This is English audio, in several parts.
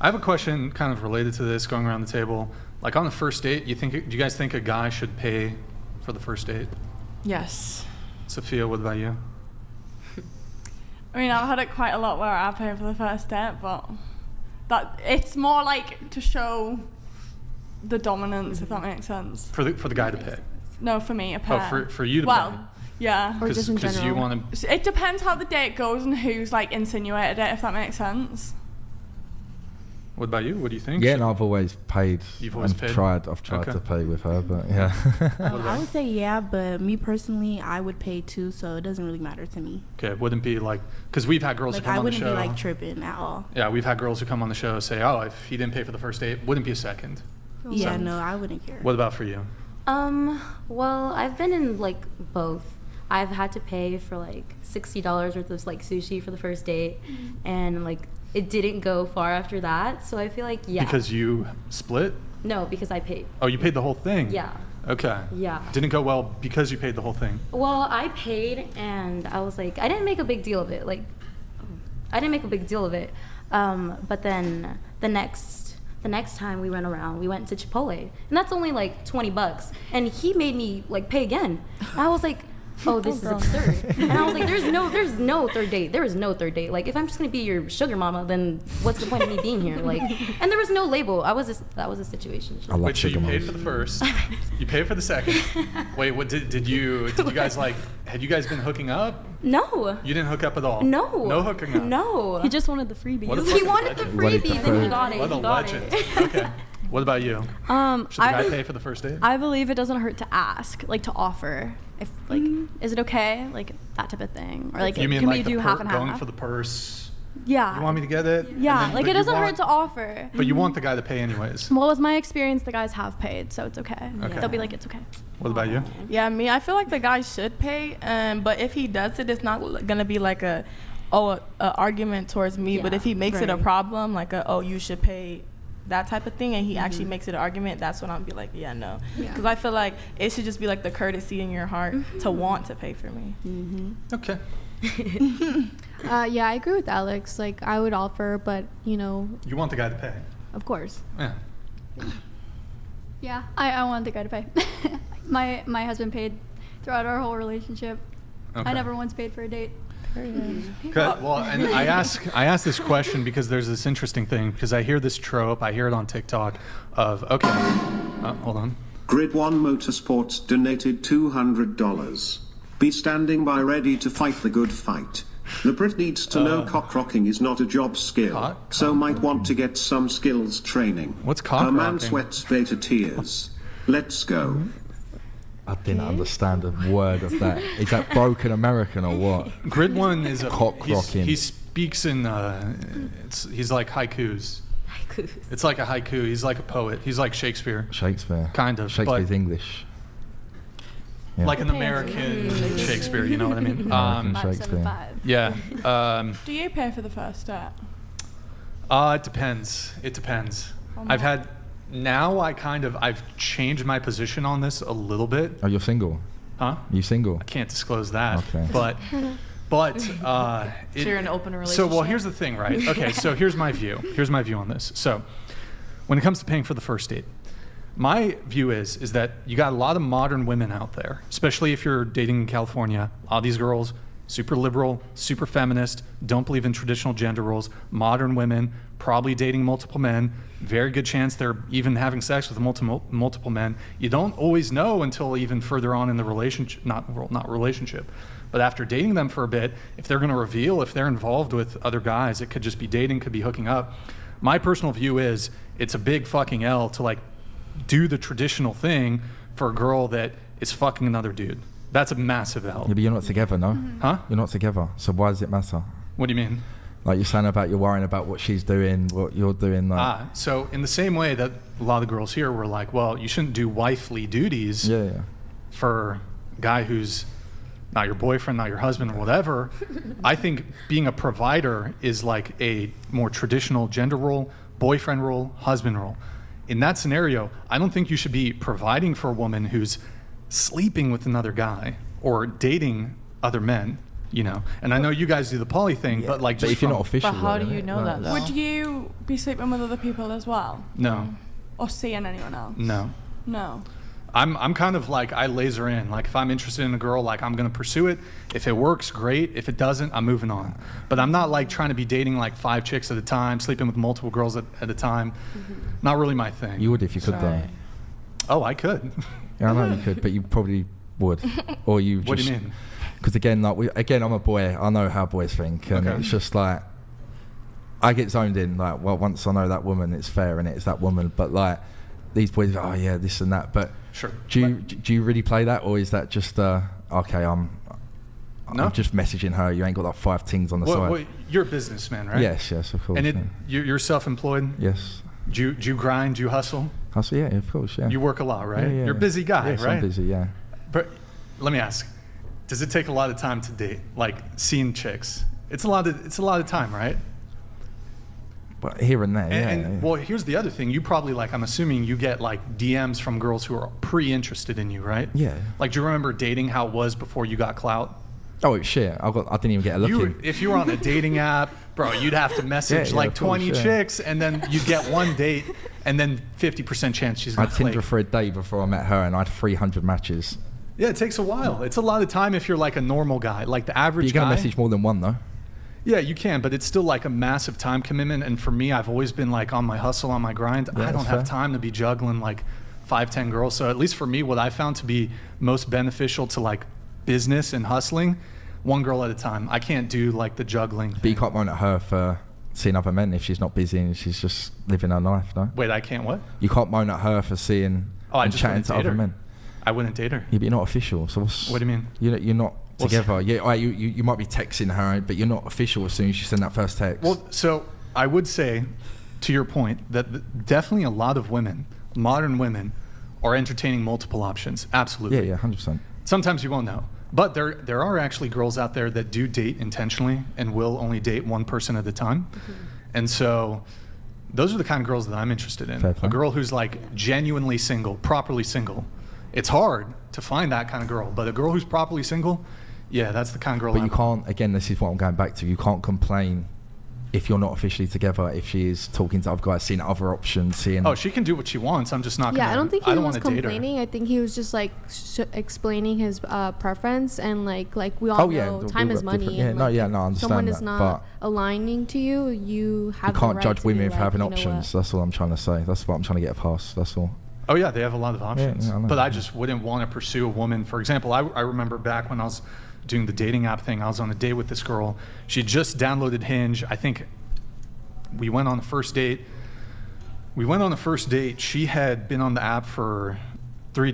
I have a question kind of related to this going around the table. Like on the first date, do you guys think a guy should pay for the first date? Yes. Sophia, what about you? I mean, I've had it quite a lot where I pay for the first date, but that it's more like to show the dominance, if that makes sense. For the guy to pay? No, for me, a pair. Oh, for you to pay? Well, yeah. Or just in general. You want to... It depends how the date goes and who's like insinuated it, if that makes sense. What about you? What do you think? Yeah, no, I've always paid. You've always paid? I've tried to pay with her, but yeah. I would say yeah, but me personally, I would pay too, so it doesn't really matter to me. Okay, it wouldn't be like, because we've had girls who come on the show. I wouldn't be like tripping at all. Yeah, we've had girls who come on the show say, oh, if he didn't pay for the first date, wouldn't be a second. Yeah, So, no, I wouldn't care. What about for you? Well, I've been in like both. I've had to pay for like $60 worth of like sushi for the first date, and like it didn't go far after that. So I feel like Because you split? No, because I paid. Oh, you paid the whole thing? Yeah. Okay. Yeah. Didn't go well because you paid the whole thing? Well, I paid, and I was like, I didn't make a big deal of it. But then the next time we went around, we went to Chipotle, and that's only like $20, and he made me like pay again. I was like, oh, this is absurd. And I was like, there's no third date. There is no third date. Like, if I'm just gonna be your sugar mama, then what's the point of me being here? Like, and there was no label. That was a situation. I love Wait, so you sugar paid mamas. for the first, you paid for the second. Wait, what did you guys like, had you guys been hooking up? No. You didn't hook up at all? No. No hooking up? No. He just wanted the freebies. What a He fucking wanted the legend. What a freebies, and he prefer. got it. What a He got legend. it. Okay. What about you? Should the guy pay for the first date? I believe it doesn't hurt to ask, like to offer. If like, is it okay? Like that type of thing, or like, You mean can like we do half and going half? for the purse? Yeah. You want me to get it? Yeah, And then- like but it you doesn't hurt want- to offer. But you want the guy to pay anyways. Well, with my experience, the guys have paid, so it's okay. Okay. They'll be like, it's okay. What about you? Yeah, me, I feel like the guy should pay, but if he does it, it's not gonna be like a argument towards me. But Yeah, if he makes it a right. problem, like you should pay, that type of thing, and he actually makes it an argument, that's when I'll be like, yeah, no. Because I feel like it should just be like the courtesy in your heart to want to pay for me. Okay. Yeah, I agree with Alex. Like, I would offer, but, you know, You want the guy to pay? of course. Yeah. Yeah, I want the guy to pay. my husband paid throughout our whole relationship. Okay. I never once paid for a date. Good. Well, and I ask this question because there's this interesting thing, because I hear this trope, I hear it on TikTok of, okay, hold on. Grid 1 Motorsports donated $200. Be standing by ready to fight the good fight. The Brit needs to know cock-rocking is not a job skill, so might want to get some skills training. What's Her man cock-rocking? sweats beta tears. Let's go. I didn't understand a word of that. Is that broken American or what? Grid 1 is a Cock-rocking. He speaks in he's like haikus. Haikus. It's like a haiku. He's like a poet. He's like Shakespeare. Shakespeare. Kind of, Shakespeare's but- English. Yeah. Like an American Shakespeare, you know what I mean? American Shakespeare. 575. Yeah. Do you pay for the first date? It depends. It depends. I've changed my position on this a little bit. Oh, you're single? Huh? You single? I can't disclose that. Okay. But So you're in an open So, relationship? well, here's the thing, right? Okay, so here's my view. Here's my view on this. So, when it comes to paying for the first date, my view is that you got a lot of modern women out there, especially if you're dating in California. All these girls, super liberal, super feminist, don't believe in traditional gender roles, modern women, probably dating multiple men, very good chance they're even having sex with multiple men. You don't always know until even further on in the relationship, not relationship, but after dating them for a bit, if they're gonna reveal if they're involved with other guys, it could just be dating, could be hooking up. My personal view is it's a big fucking L to like do the traditional thing for a girl that is fucking another dude. That's a massive L. Yeah, but you're not together, no? Huh? You're not together. So why does it matter? What do you mean? Like you're saying about you're worrying about what she's doing, what you're doing. Like, So in the same way that a lot of the girls here were like, well, you shouldn't do wifely duties yeah. for a guy who's not your boyfriend, not your husband, or whatever. I think being a provider is like a more traditional gender role, boyfriend role, husband role. In that scenario, I don't think you should be providing for a woman who's sleeping with another guy or dating other men. you know. And I know you guys do the poly thing, but like, But just if you're from- not official, But how though, do you innit? know that, though? Would you be sleeping with other people as well? No, Or seeing anyone else? no. No. I'm kind of like, I laser in. Like, if I'm interested in a girl, like, I'm gonna pursue it. If it works, great. If it doesn't, I'm moving on. But I'm not like trying to be dating like 5 chicks at a time, sleeping with multiple girls at a time. Not really my thing. You would if you could, though. Right. Oh, I could. Yeah, I know you could, but you probably would. Or you just... What do you mean? Because again, like I'm a boy. I know how boys think, and Okay. it's just like I get zoned in. Like, well, once I know that woman, it's fair, and it's that woman. But like these boys, go, oh yeah, this and that. But Sure. do you really play that, or is that just okay? I'm just messaging her. You ain't got like 5 things on the side. Well, you're a businessman, right? Yes, of course. And yeah. you're self-employed? Yes. Do you grind? Do you hustle? Hustle, yeah, of course, yeah. You work a lot, right? Yeah. You're a busy guy, yes, right? I'm busy, yeah. But let me ask, does it take a lot of time to date? Like seeing chicks? It's a lot of time, right? But here and there, yeah. And well, here's the other thing. You probably like, I'm assuming you get like DMs from girls who are pre-interested in you, right? Yeah. Like, do you remember dating how it was before you got clout? Oh shit! I didn't even get a look in. If you were on a dating app, bro, you'd have to message Yeah, like of course, 20 yeah. chicks, and then you'd get one date, and then 50% chance she's I gonna Tinder flake. for a day before I met her, and I had 300 matches. Yeah, it takes a while. It's a lot of time if you're like a normal guy, like the But average you're guy. gonna message more than one though. Yeah, you can, but it's still like a massive time commitment. And for me, I've always been like on my hustle, on my grind. Yeah, I don't that's have fair. time to be juggling like 5-10 girls. So at least for me, what I found to be most beneficial to like business and hustling, one girl at a time. I can't do like the juggling But you thing. can't moan at her for seeing other men if she's not busy and she's just living her life, no? Wait, I can't what? You can't moan at her for seeing Oh, I and just chatting wouldn't to date other her. men. I wouldn't date her. Yeah, but you're not official. So what's... What do you mean? You're not Well, together. Yeah, all right, you might be texting her, but you're not official as soon as you send that first text. Well, so I would say, to your point, that definitely a lot of women, modern women, are entertaining multiple options. Absolutely. yeah, 100%. Sometimes you won't know. But there are actually girls out there that do date intentionally and will only date one person at a time. And so those are the kind of girls that I'm interested in. Fair play. A girl who's like genuinely single, properly single. It's hard to find that kind of girl, but a girl who's properly single, yeah, that's the kind of girl But I'm you can't, again, this is what I'm going back to, you can't complain if you're not officially together, if she is talking to other guys, seeing other options, seeing... Oh, she can do what she wants. I'm just not gonna... Yeah, I don't think he don't was wanna date her. complaining. I think he was just like explaining his preference and like we all Oh, yeah, know we'll time do is that money. different- yeah, and, no, like, yeah, no, I if someone understand is that, not but aligning to you, you have you the can't right judge to women be for like, having you know options. what? That's all I'm trying to say. That's what I'm trying to get past. That's all. Oh yeah, they have a lot of options. yeah, I know. But I just wouldn't want to pursue a woman. For example, I remember back when I was doing the dating app thing, I was on a date with this girl. She just downloaded Hinge. I think we went on the first date. She had been on the app for 4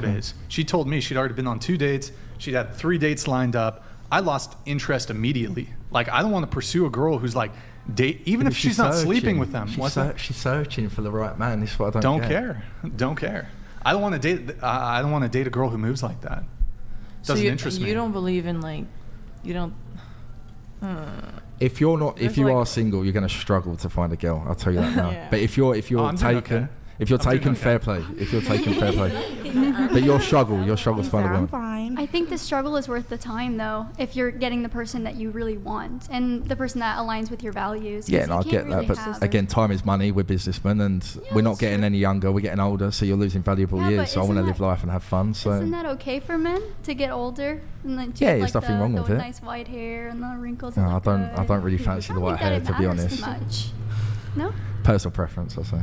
days. She told me she'd already been on 2 dates. She'd had 3 dates lined up. I lost interest immediately. Like, I don't want to pursue a girl who's like, even if she's not sleeping with them. She's searching for the right man. This is what I Don't get. care. I don't want to date a girl who moves like that. Doesn't interest me. You don't believe in like, you don't. If you're not, if There's you like- are single, you're going to struggle to find a girl. I'll tell you that now. Yeah. But if you're I'm doing taken, okay. if you're I'm doing taken, okay. fair play. If you're taken, fair play. But you'll struggle to find a I'm woman. fine. I think the struggle is worth the time, though, if you're getting the person that you really want and the person that aligns with your values. 'cause Yeah, you no, I can't get really that. But have- again, time is money. We're businessmen, and we're not that's getting true. any younger. We're getting older, so you're losing valuable Yeah, years. but So I want to isn't live that- life and have fun. So Isn't that okay for men to get older and then to Yeah, get, there's like, nothing wrong with the it. nice white hair and the wrinkles? No, that I look don't- I good? don't really fancy I the don't white think that hair, it to be matters honest. too much. No. personal preference, I say.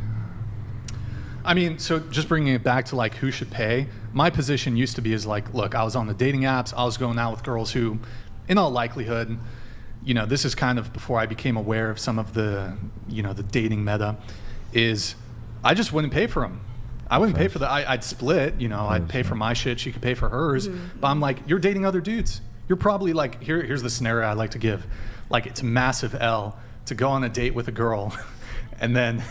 I mean, so just bringing it back to like who should pay, my position used to be is like, look, I was on the dating apps, I was going out with girls who, in all likelihood, you know, this is kind of before I became aware of some of the, you know, the dating meta, is I just wouldn't pay for them. I wouldn't pay for that. I'd split, you know, I'd pay for my shit, she could pay for hers. But I'm like, you're dating other dudes. You're probably like, here's the scenario I like to give. Like, it's a massive L to go on a date with a girl and then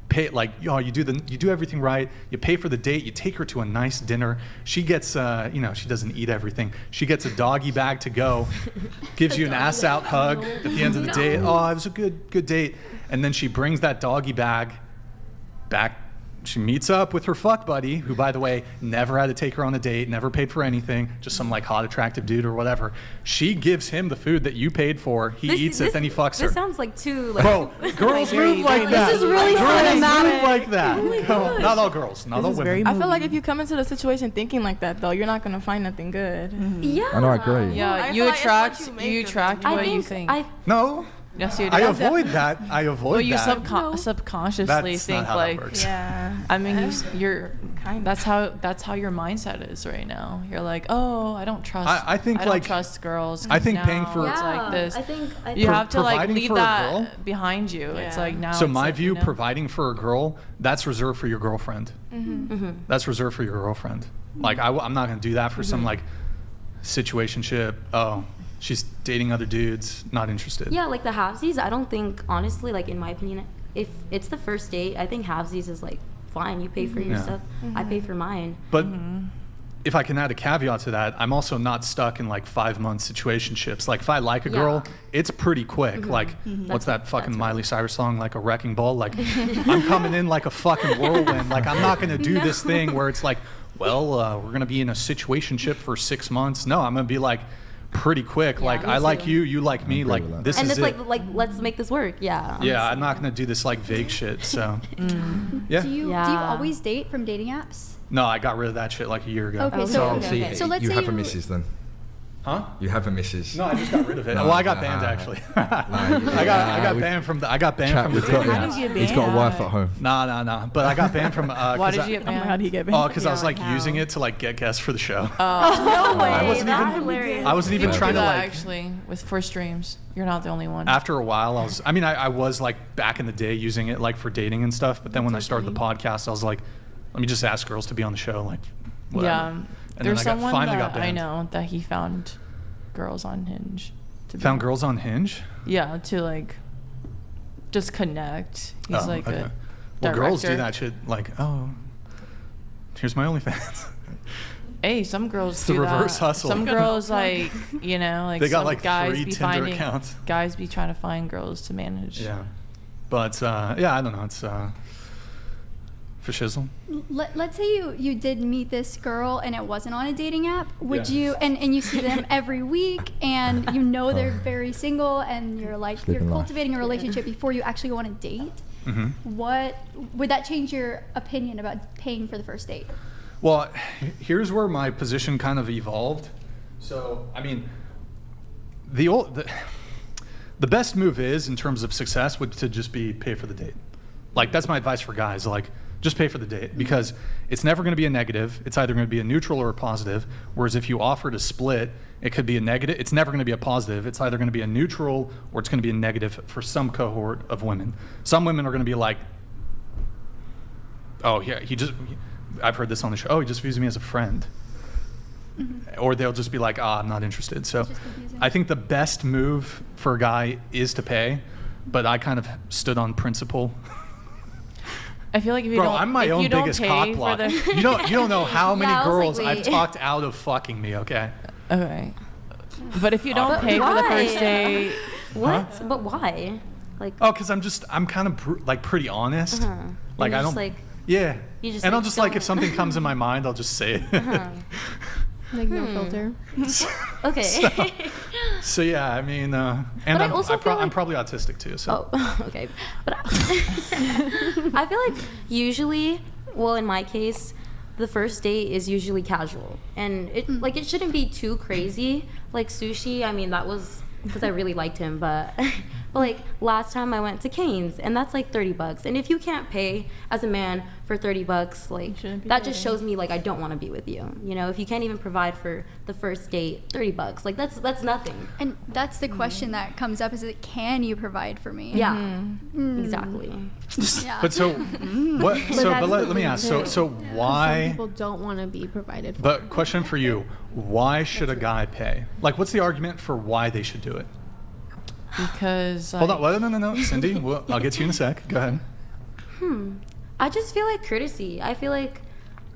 pay, like, you do everything right. You pay for the date. You take her to a nice dinner. She gets, you know, she doesn't eat everything. She gets a doggy bag to go, gives you an ass out hug at the end of the date. Oh, it was a good date. And then she brings that doggy bag back She meets up with her fuck buddy, who, by the way, never had to take her on a date, never paid for anything, just some like hot, attractive dude or whatever. She gives him the food that you paid for. He eats it, then he fucks her. This sounds like too like. Bro, girls move like that. This is really girls cinematic. move like that. Oh my No, gosh. not all girls, not all women. I feel like if you come into the situation thinking like that, though, you're not gonna find nothing good. Yeah. I know, I agree. Yeah, I you feel like it's attract what you make you of it. attract I what you think think. No, Yes, you do. I avoid that. I avoid Well, you that. subconsciously That's think not how like. that works. Yeah. I mean, you're Kind that's how your mindset is right now. You're like, oh, I don't trust. I think, don't like, trust girls. I think now paying for- it's Yeah, like this. I think You have to like providing leave for a that girl? behind you. It's Yeah. like now. So it's my like, view, you know, providing for a girl, that's reserved for your girlfriend. That's reserved for your girlfriend. Like I'm not gonna do that for some like situationship. Oh, she's dating other dudes. Not interested. Yeah, like the halvesies, I don't think, honestly, like in my opinion, if it's the first date, I think halvesies is like fine. You pay for your Yeah. stuff, I pay for mine. But if I can add a caveat to that, I'm also not stuck in like 5-month situationships. Like if I like a girl, it's pretty quick. Like what's that fucking Miley Cyrus song? Like a wrecking ball. Like I'm coming in like a fucking whirlwind. Like I'm not gonna do this thing where it's like, well, we're gonna be in a situationship for 6 months. No, I'm gonna be like pretty quick. Yeah, like me I like too. you, you like me. agree Like with that. this And is it's it. like let's make this work. Yeah. Yeah, I'm not gonna do this like vague shit. So yeah. Do you Yeah. always date from dating apps? No, I got rid of that shit like a year ago. Okay, Okay. so Okay. so let's you say have a you- missus then. Huh? You have a missus. No, I just got rid of it. No, well, I got no, banned no. actually. No, I got we've- banned from the dating We've got, apps. he's got a wife at home. No. But I got banned from. Why did you get I'm like, how banned? do you get banned? Oh, because I was like using it to like get guests for the show. No way. I wasn't That's even. hilarious. I wasn't even People trying do to that like. actually with for streams. You're not the only one. After a while, I was like back in the day using it like for dating and stuff. But then when I started the podcast, I was like, let me just ask girls to be on the show, like. Whatever. Yeah. And There's then someone finally got that I banned. know that he found girls on Hinge. Found girls on Hinge. Yeah, to like just connect. He's Oh, like okay. a Well, girls do director. that shit. Like, oh, here's my OnlyFans. Hey, some girls It's the do reverse that. hustle. Some girls like like They got, some like, guys 3 be Tinder finding accounts. guys be trying to find girls to manage. Yeah, but yeah, I don't know. It's for shizzle. Let's say you did meet this girl and it wasn't on a dating app. Would Yeah. you and you see them every week and you know they're very single and you're like Just you're living life. cultivating a relationship before you actually go on a date? Mm-hmm. What would that change your opinion about paying for the first date? Well, here's where my position kind of evolved. So, I mean, the best move is in terms of success would to just be pay for the date. Like that's my advice for guys. Like just pay for the date because it's never going to be a negative. It's either going to be a neutral or a positive. Whereas if you offer to split, it could be a negative. It's never going to be a positive. It's either going to be a neutral or it's going to be a negative for some cohort of women. Some women are going to be like, oh yeah, I've heard this on the show. Oh, he just views me as a friend. Or they'll just be like, I'm not interested. So just confusing. I think the best move for a guy is to pay, but I kind of stood on principle. I feel like if you Bro, don't, I'm my if own you don't biggest pay cock for block. the You don't know how many Yeah, I was girls like, I've wait. talked out of fucking me, okay? okay, but if you don't But pay for the why? first date, What? But why? Like. Oh, because I'm kind of like pretty honest. Uh-huh. Like And I you're don't. just like, yeah. you just, And I'll like, just like if don't- something comes in my mind, I'll just say it. Uh-huh. Like no filter. Okay. So yeah, I mean, and But I also feel I'm like- probably autistic too. So Oh, okay. But I feel like usually, well, in my case, the first date is usually casual, and it shouldn't be too crazy. Like sushi, I mean, that was because I really liked him, but like last time I went to Cane's, and that's like $30. And if you can't pay as a man for $30, like shouldn't be that just dating. shows me like I don't want to be with you. You know, if you can't even provide for the first date, $30, like that's nothing. And that's the question that comes up: is it can you provide for me? Yeah, exactly. Yeah. But so what? So that's but let the me thing, ask. So too. so Some why? people don't want to be provided for. But question for you: why should a guy pay? Like, what's the argument for why they should do it? because Hold like, on, no, Cindy. Well, I'll get to you in a sec. Go ahead. I just feel like courtesy. I feel like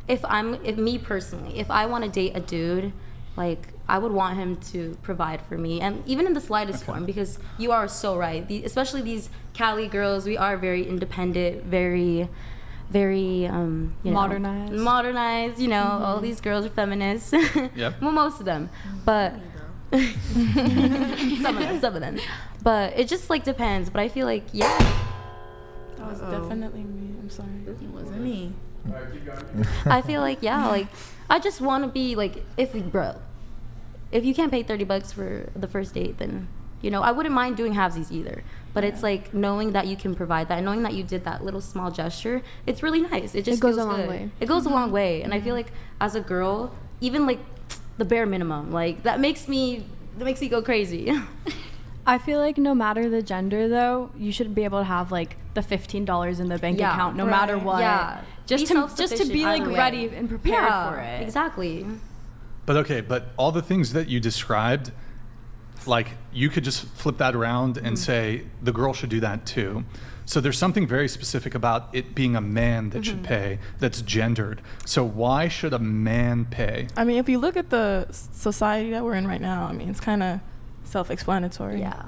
if me personally, if I want to date a dude, like I would want him to provide for me, and even in the slightest form, because you are so right. Especially these Cali girls, we are very independent, very very modernized. You know, all these girls are feminists. Yep. Well, most of them, but some of them. But it just like depends. But I feel like That was definitely me. I'm sorry. It wasn't me. I feel like like I just want to be like if you can't pay $30 for the first date, then you know I wouldn't mind doing halvesies either. But it's like knowing that you can provide that, and knowing that you did that little small gesture. It's really nice. It just goes feels a long good. way. It goes a long way, and I feel like as a girl, even like the bare minimum, like that makes me go crazy. I feel like no matter the gender, though, you should be able to have like the $15 in the bank account, no matter what. Yeah, just to be like ready and prepared for it. Exactly. But all the things that you described, like you could just flip that around and say the girl should do that too. So there's something very specific about it being a man that should pay, that's gendered. So why should a man pay? I mean, if you look at the society that we're in right now, I mean, it's kind of self-explanatory. Yeah,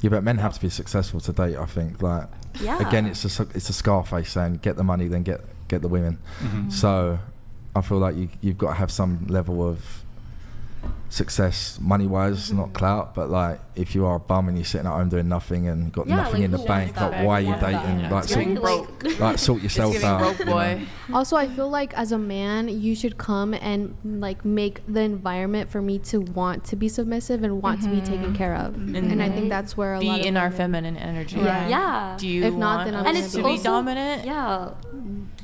but men have to be successful to date, I think. Like, again, it's a Scarface saying, get the money, then get the women. So I feel like you've got to have some level of success money-wise, not clout, but like if you are a bum and you're sitting at home doing nothing and got nothing in the bank, like why are you dating? Like sort yourself out. Broke boy. Also, I feel like as a man, you should come and like make the environment for me to want to be submissive and want to be taken care of. And I think that's where a lot of be in our women- feminine energy. Right. Yeah. Do you If not, then I'm want gonna us be to be also- dominant? Yeah.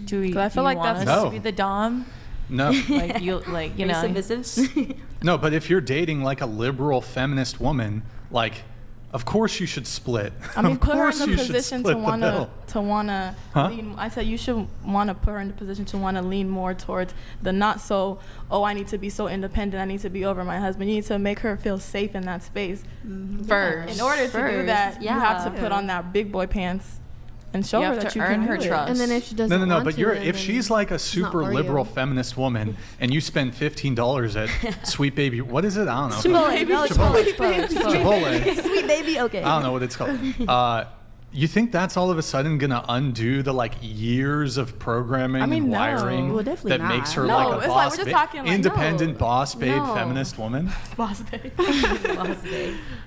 Do we? I feel do like you want that's- us No. to be the dom. No. Like you know. Submissive. No, but if you're dating like a liberal feminist woman, like, of course you should split. I mean, Of put her course in you the should position split to the wanna bill. Huh? lean. I said you should want to put her in the position to want to lean more towards the not so. Oh, I need to be so independent. I need to be over my husband. You need to make her feel safe in that space. First. In order to do that, you have to Yeah. put on that big boy pants and show You her have that to you earn can her do it. trust. And then if she doesn't No, want but to, if then she's like a it's not super for liberal you. feminist woman and you spend $15 at Sweet Baby, what is it? I don't know. Chipotle. No, it's Chipotle. Chipotle. Sweet baby. Okay. I don't know what it's called. You think that's all of a sudden gonna undo the like years of programming I mean, and no. wiring Well, definitely that not. makes her No, like a it's like boss, we're just talking like, independent no. boss babe No. feminist woman? Boss babe.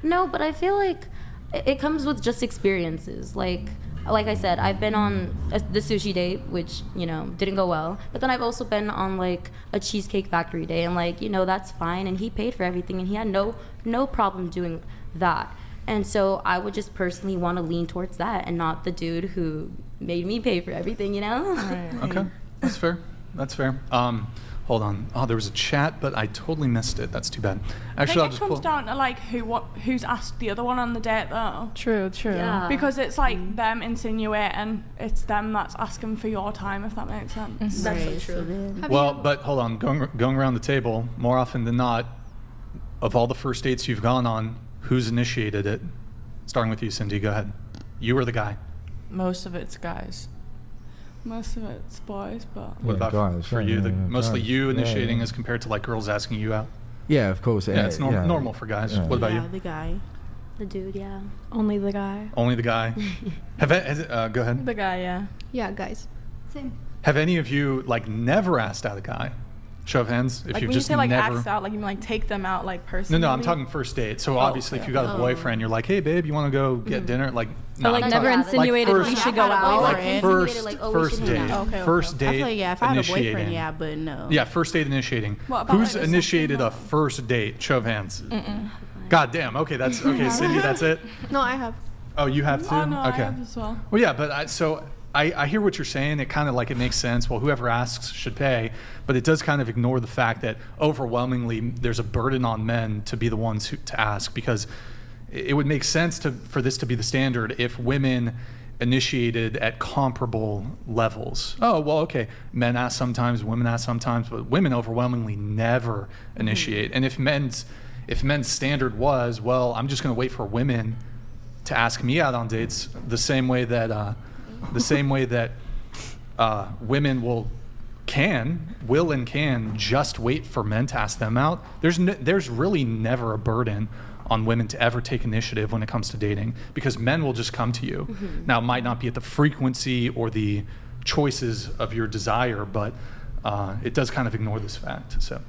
No, but I feel like it comes with just experiences. Like I said, I've been on the sushi date, which, you know, didn't go well. But then I've also been on like a Cheesecake Factory day, and like, you know, that's fine. And he paid for everything, and he had no problem doing that. And so I would just personally want to lean towards that, and not the dude who made me pay for everything, you know? Okay, that's fair. That's fair. Hold on. Oh, there was a chat, but I totally missed it. That's too bad. Actually, I'll I think just it comes pull. down to like who's asked the other one on the date though. True. Yeah. Because it's like them insinuating it's them that's asking for your time, if that makes sense. That's so true. Well, but hold on. Going around the table, more often than not, of all the first dates you've gone on, who's initiated it? Starting with you, Cindy. Go ahead. You were the guy. Most of it's guys. Most of it's boys, but What Yeah, about guys, for yeah, you? yeah, Mostly guys. you Yeah, initiating yeah. as compared to like girls asking you out. Yeah, of course. Yeah, it's normal for guys. Yeah. What about Yeah, you? the guy. The dude, yeah. Only the guy. Only the guy. Go ahead. The guy, yeah. Yeah, guys. Same. Have any of you like never asked out a guy? Show of hands. If Like you've when you just say like never. ask out, like you mean like take them out like No, personally. no, I'm talking first date. So obviously, if okay. you got a boyfriend, you're like, hey, babe, you want to go get dinner? Like, Or like I'm never talking- insinuated first- we should go I've had a out. like boyfriend. first, Like, oh, we first should date, hang out. Okay, first okay. I date feel like, yeah, if I had a initiating. boyfriend, yeah, but no. Yeah, first date initiating. What about, Who's like, the initiated a second one? first date? Show of hands. God damn. Okay, that's okay. Cindy, that's it. No, I have. Oh, you have to. Oh no, I okay. have as well. Well, yeah, but I hear what you're saying. It kind of like it makes sense. Well, whoever asks should pay, but it does kind of ignore the fact that overwhelmingly there's a burden on men to be the ones to ask, because it would make sense for this to be the standard if women initiated at comparable levels. Oh, well, okay. Men ask sometimes, women ask sometimes, but women overwhelmingly never initiate. And if men's standard was, well, I'm just going to wait for women to ask me out on dates, the same way that women will and can just wait for men to ask them out. There's really never a burden on women to ever take initiative when it comes to dating, because men will just come to you. Now, it might not be at the frequency or the choices of your desire, but it does kind of ignore this fact. So